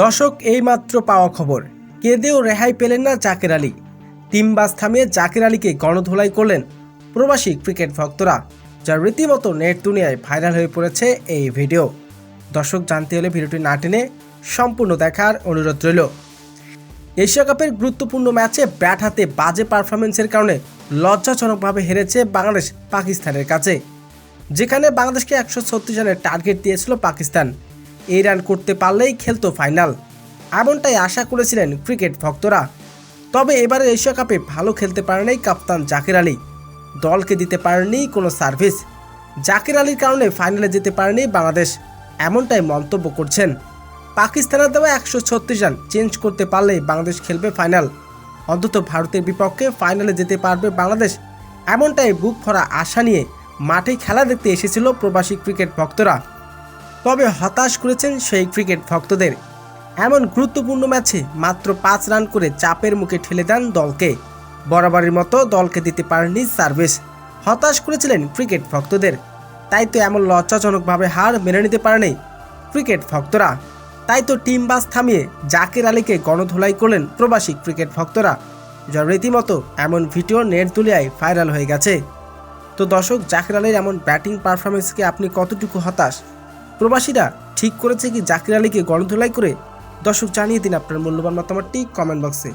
দর্শক, এইমাত্র পাওয়া খবর, কেঁদেও রেহাই পেলেন না জাকের আলী। টিমবাস থামিয়ে জাকের আলীকে গণধোলাই করলেন প্রবাসী ক্রিকেট ভক্তরা, যা রীতিমতো নেট দুনিয়ায় ভাইরাল হয়ে পড়েছে এই ভিডিও। দর্শক, জানতে হলে ভিডিওটি না টেনে সম্পূর্ণ দেখার অনুরোধ রইল। এশিয়া কাপের গুরুত্বপূর্ণ ম্যাচে ব্যাট হাতে বাজে পারফরমেন্সের কারণে লজ্জাজনকভাবে হেরেছে বাংলাদেশ পাকিস্তানের কাছে, যেখানে বাংলাদেশকে 136 রানের টার্গেট দিয়েছিল পাকিস্তান। এই রান করতে পারলেই খেলতো ফাইনাল, এমনটাই আশা করেছিলেন ক্রিকেট ভক্তরা। তবে এবারে এশিয়া কাপে ভালো খেলতে পারেনি কাপ্তান জাকের আলী, দলকে দিতে পারেনি কোনো সার্ভিস। জাকের আলীর কারণে ফাইনালে যেতে পারেনি বাংলাদেশ, এমনটাই মন্তব্য করছেন। পাকিস্তানের দেওয়া 136 রান চেঞ্জ করতে পারলেই বাংলাদেশ খেলবে ফাইনাল, অন্তত ভারতের বিপক্ষে ফাইনালে যেতে পারবে বাংলাদেশ, এমনটাই বুক ভরা আশা নিয়ে মাঠে খেলা দেখতে এসেছিল প্রবাসী ক্রিকেট ভক্তরা। তবে হতাশ করেছেন সেই ক্রিকেট ভক্তদের। এমন গুরুত্বপূর্ণ ম্যাচে মাত্র 5 রান করে চাপের মুখে ঠেলে দেন দলকে, বরাবরের মতো দলকে দিতে পারেননি সার্ভিস। হতাশ করেছিলেন ক্রিকেট ভক্তদের, তাই তো এমন লজ্জাজনকভাবে হার মেনে নিতে পারেনি ক্রিকেট ভক্তরা। তাই তো টিম বাস থামিয়ে জাকের আলীকে গণধোলাই করলেন প্রবাসী ক্রিকেট ভক্তরা, যা রীতিমতো এমন ভিডিও নেট দুনিয়ায় ভাইরাল হয়ে গেছে। তো দর্শক, জাকের আলীর এমন ব্যাটিং পারফরমেন্সকে আপনি কতটুকু হতাশ? প্রবাসীরা ঠিক করেছে কি জাকের আলীকে গণধোলাই করে? দর্শক, জানিয়ে দিন আপনার মূল্যবান মতামতটি কমেন্ট বক্সে।